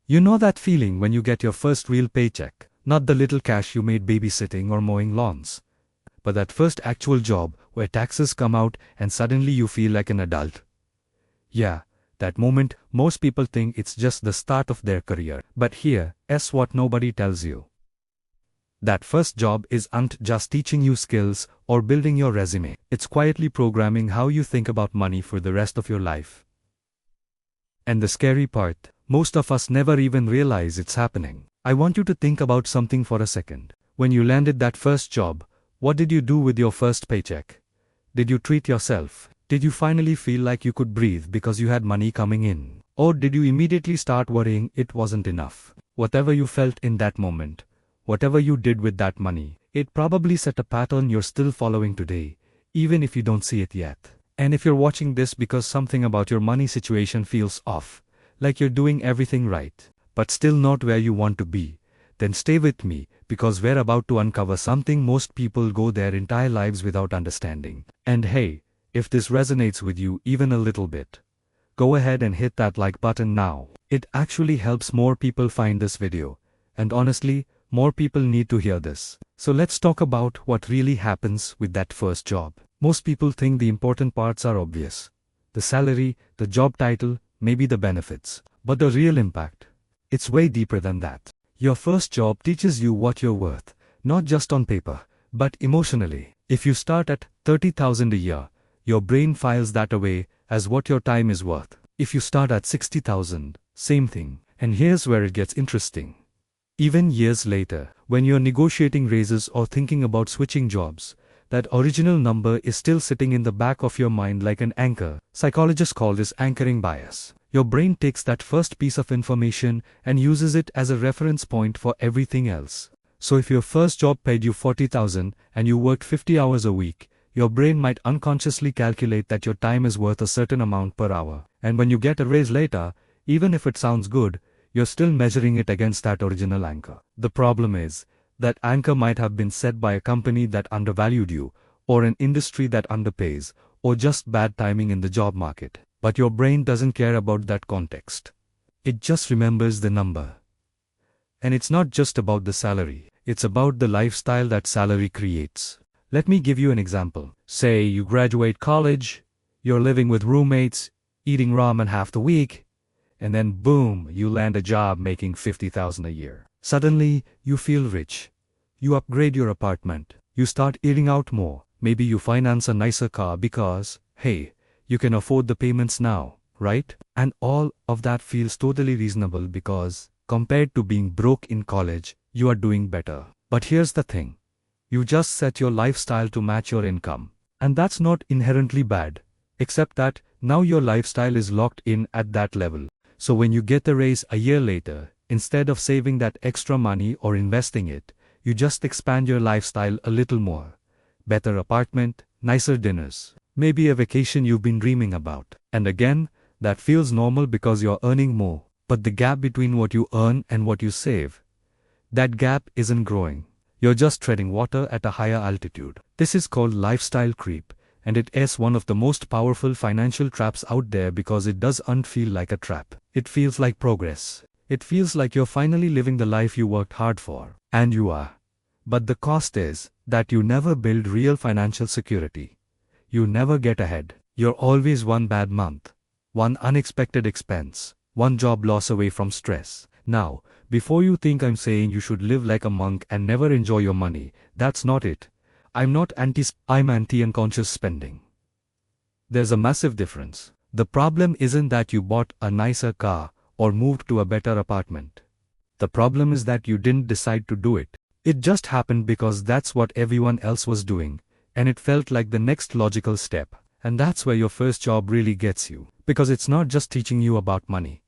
You know that feeling when you get your first real paycheck, not the little cash you made babysitting or mowing lawns, but that first actual job where taxes come out and suddenly you feel like an adult. Yeah, that moment, most people think it's just the start of their career. But here's what nobody tells you. That first job isn't just teaching you skills or building your resume. It's quietly programming how you think about money for the rest of your life. And the scary part, most of us never even realize it's happening. I want you to think about something for a second. When you landed that first job, what did you do with your first paycheck? Did you treat yourself? Did you finally feel like you could breathe because you had money coming in? Or did you immediately start worrying it wasn't enough? Whatever you felt in that moment, whatever you did with that money, it probably set a pattern you're still following today, even if you don't see it yet. And if you're watching this because something about your money situation feels off, like you're doing everything right, but still not where you want to be, then stay with me, because we're about to uncover something most people go their entire lives without understanding. And hey, if this resonates with you even a little bit, go ahead and hit that like button now. It actually helps more people find this video. And honestly, more people need to hear this. So let's talk about what really happens with that first job. Most people think the important parts are obvious. The salary, the job title, maybe the benefits. But the real impact, it's way deeper than that. Your first job teaches you what you're worth, not just on paper, but emotionally. If you start at $30,000 a year, your brain files that away as what your time is worth. If you start at $60,000, same thing. And here's where it gets interesting. Even years later, when you're negotiating raises or thinking about switching jobs, that original number is still sitting in the back of your mind like an anchor. Psychologists call this anchoring bias. Your brain takes that first piece of information and uses it as a reference point for everything else. So if your first job paid you $40,000 and you worked 50 hours a week, your brain might unconsciously calculate that your time is worth a certain amount per hour. And when you get a raise later, even if it sounds good, you're still measuring it against that original anchor. The problem is, that anchor might have been set by a company that undervalued you, or an industry that underpays, or just bad timing in the job market. But your brain doesn't care about that context. It just remembers the number. And it's not just about the salary, it's about the lifestyle that salary creates. Let me give you an example. Say you graduate college, you're living with roommates, eating ramen half the week, and then boom, you land a job making $50,000 a year. Suddenly, you feel rich. You upgrade your apartment. You start eating out more. Maybe you finance a nicer car because, hey, you can afford the payments now, right? And all of that feels totally reasonable because, compared to being broke in college, you are doing better. But here's the thing. You just set your lifestyle to match your income. And that's not inherently bad, except that now your lifestyle is locked in at that level. So when you get the raise a year later, instead of saving that extra money or investing it, you just expand your lifestyle a little more. Better apartment, nicer dinners, maybe a vacation you've been dreaming about. And again, that feels normal because you're earning more. But the gap between what you earn and what you save, that gap isn't growing. You're just treading water at a higher altitude. This is called lifestyle creep, and it is one of the most powerful financial traps out there because it doesn't feel like a trap. It feels like progress. It feels like you're finally living the life you worked hard for. And you are. But the cost is that you never build real financial security. You never get ahead. You're always one bad month, one unexpected expense, one job loss away from stress. Now, before you think I'm saying you should live like a monk and never enjoy your money, that's not it. I'm anti-unconscious spending. There's a massive difference. The problem isn't that you bought a nicer car or moved to a better apartment. The problem is that you didn't decide to do it. It just happened because that's what everyone else was doing, and it felt like the next logical step. And that's where your first job really gets you. Because it's not just teaching you about money.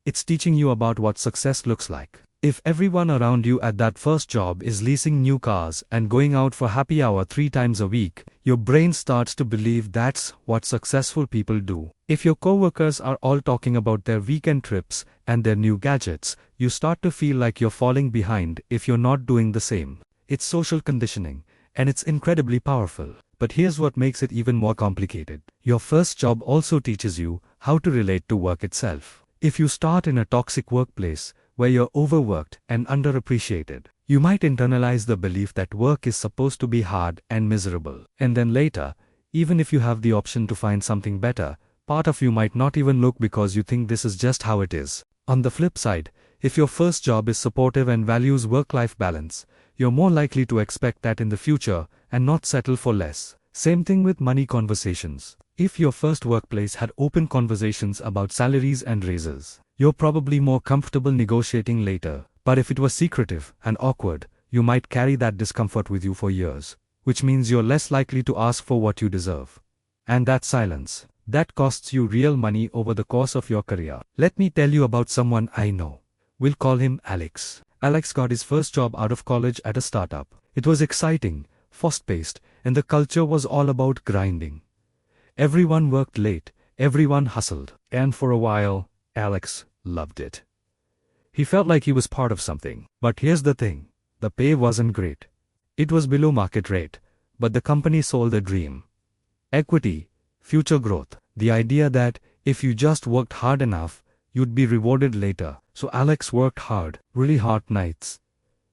It's teaching you about what success looks like. If everyone around you at that first job is leasing new cars and going out for happy hour 3 times a week, your brain starts to believe that's what successful people do. If your coworkers are all talking about their weekend trips and their new gadgets, you start to feel like you're falling behind if you're not doing the same. It's social conditioning, and it's incredibly powerful. But here's what makes it even more complicated. Your first job also teaches you how to relate to work itself. If you start in a toxic workplace, where you're overworked and underappreciated. You might internalize the belief that work is supposed to be hard and miserable. And then later, even if you have the option to find something better, part of you might not even look because you think this is just how it is. On the flip side, if your first job is supportive and values work-life balance, you're more likely to expect that in the future and not settle for less. Same thing with money conversations. If your first workplace had open conversations about salaries and raises, you're probably more comfortable negotiating later. But if it was secretive and awkward, you might carry that discomfort with you for years, which means you're less likely to ask for what you deserve. And that silence, that costs you real money over the course of your career. Let me tell you about someone I know. We'll call him Alex. Alex got his first job out of college at a startup. It was exciting, fast-paced, and the culture was all about grinding. Everyone worked late, everyone hustled, and for a while, Alex loved it. He felt like he was part of something. But here's the thing, the pay wasn't great. It was below market rate, but the company sold a dream. Equity, future growth, the idea that if you just worked hard enough, you'd be rewarded later. So Alex worked hard, really hard nights,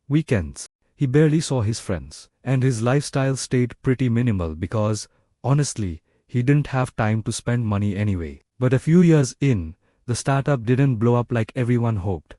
weekends. He barely saw his friends, and his lifestyle stayed pretty minimal because, honestly, he didn't have time to spend money anyway. But a few years in, the startup didn't blow up like everyone hoped.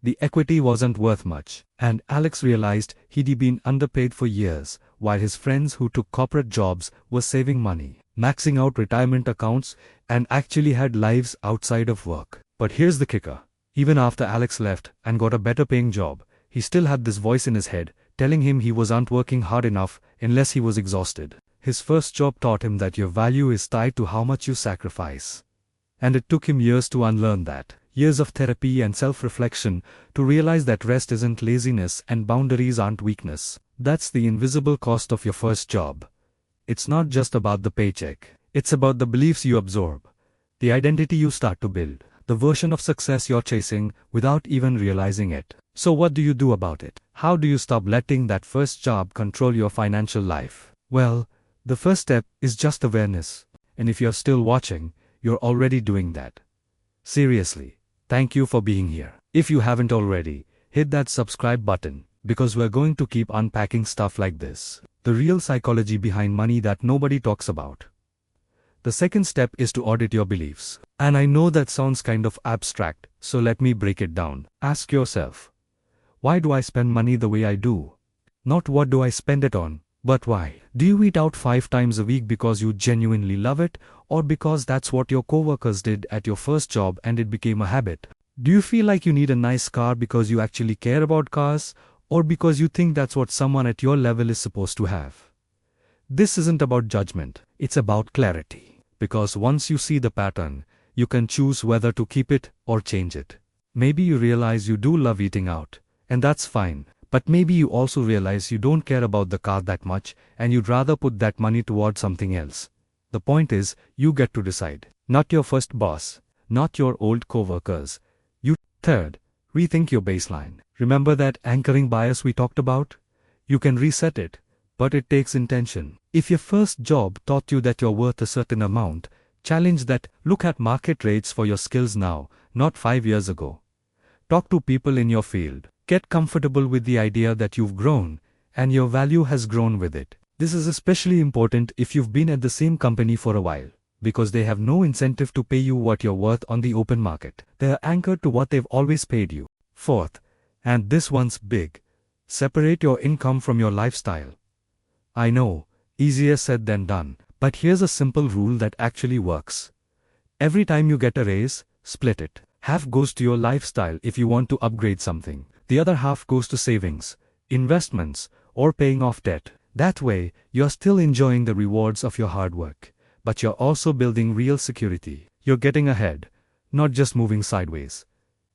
The equity wasn't worth much, and Alex realized he'd been underpaid for years, while his friends who took corporate jobs were saving money, maxing out retirement accounts, and actually had lives outside of work. But here's the kicker. Even after Alex left and got a better paying job, he still had this voice in his head, telling him he wasn't working hard enough unless he was exhausted. His first job taught him that your value is tied to how much you sacrifice. And it took him years to unlearn that. Years of therapy and self-reflection to realize that rest isn't laziness and boundaries aren't weakness. That's the invisible cost of your first job. It's not just about the paycheck. It's about the beliefs you absorb, the identity you start to build, the version of success you're chasing without even realizing it. So what do you do about it? How do you stop letting that first job control your financial life? Well, the first step is just awareness. And if you're still watching, you're already doing that. Seriously, thank you for being here. If you haven't already, hit that subscribe button, because we're going to keep unpacking stuff like this. The real psychology behind money that nobody talks about. The second step is to audit your beliefs. And I know that sounds kind of abstract, so let me break it down. Ask yourself, why do I spend money the way I do? Not what do I spend it on, but why? Do you eat out 5 times a week because you genuinely love it, or because that's what your coworkers did at your first job and it became a habit? Do you feel like you need a nice car because you actually care about cars, or because you think that's what someone at your level is supposed to have? This isn't about judgment, it's about clarity. Because once you see the pattern, you can choose whether to keep it or change it. Maybe you realize you do love eating out, and that's fine. But maybe you also realize you don't care about the car that much, and you'd rather put that money towards something else. The point is, you get to decide. Not your first boss, not your old coworkers. You. Third, rethink your baseline. Remember that anchoring bias we talked about? You can reset it, but it takes intention. If your first job taught you that you're worth a certain amount, challenge that. Look at market rates for your skills now, not 5 years ago. Talk to people in your field. Get comfortable with the idea that you've grown, and your value has grown with it. This is especially important if you've been at the same company for a while, because they have no incentive to pay you what you're worth on the open market. They are anchored to what they've always paid you. Fourth, and this one's big, separate your income from your lifestyle. I know, easier said than done, but here's a simple rule that actually works. Every time you get a raise, split it. Half goes to your lifestyle if you want to upgrade something. The other half goes to savings, investments, or paying off debt. That way, you're still enjoying the rewards of your hard work, but you're also building real security. You're getting ahead, not just moving sideways.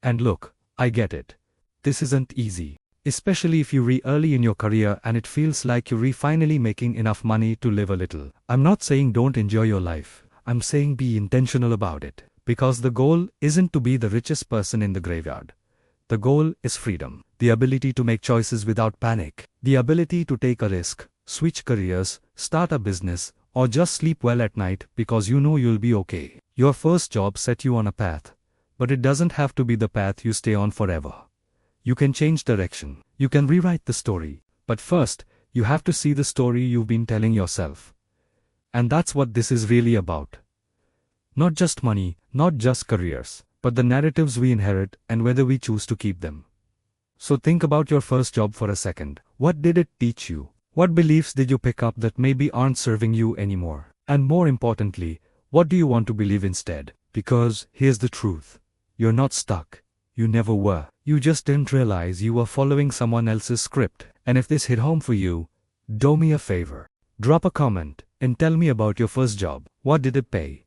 And look, I get it. This isn't easy, especially if you're early in your career and it feels like you're finally making enough money to live a little. I'm not saying don't enjoy your life. I'm saying be intentional about it, because the goal isn't to be the richest person in the graveyard. The goal is freedom, the ability to make choices without panic, the ability to take a risk, switch careers, start a business, or just sleep well at night because you know you'll be okay. Your first job set you on a path, But it doesn't have to be the path you stay on forever. You can change direction. You can rewrite the story. But first, you have to see the story you've been telling yourself. And that's what this is really about. Not just money, not just careers, but the narratives we inherit and whether we choose to keep them. So think about your first job for a second. What did it teach you? What beliefs did you pick up that maybe aren't serving you anymore? And more importantly, what do you want to believe instead? Because here's the truth. You're not stuck. You never were. You just didn't realize you were following someone else's script. And if this hit home for you, do me a favor. Drop a comment and tell me about your first job. What did it pay?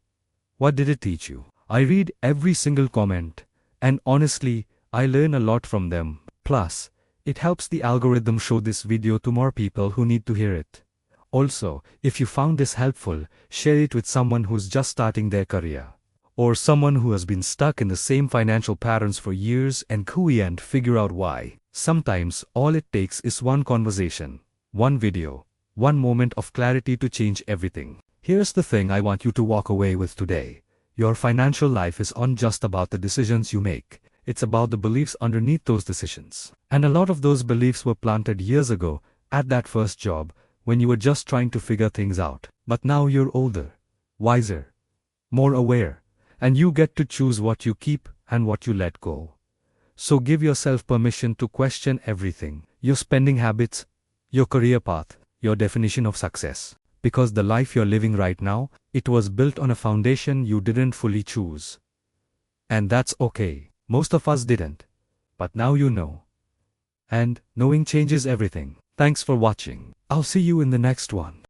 What did it teach you? I read every single comment, and honestly, I learn a lot from them. Plus, it helps the algorithm show this video to more people who need to hear it. Also, if you found this helpful, share it with someone who's just starting their career. Or someone who has been stuck in the same financial patterns for years and can't figure out why. Sometimes, all it takes is one conversation, one video, one moment of clarity to change everything. Here's the thing I want you to walk away with today. Your financial life is not just about the decisions you make. It's about the beliefs underneath those decisions. And a lot of those beliefs were planted years ago, at that first job, when you were just trying to figure things out. But now you're older, wiser, more aware, and you get to choose what you keep and what you let go. So give yourself permission to question everything. Your spending habits, your career path, your definition of success. Because the life you're living right now, it was built on a foundation you didn't fully choose. And that's okay. Most of us didn't. But now you know. And knowing changes everything. Thanks for watching. I'll see you in the next one.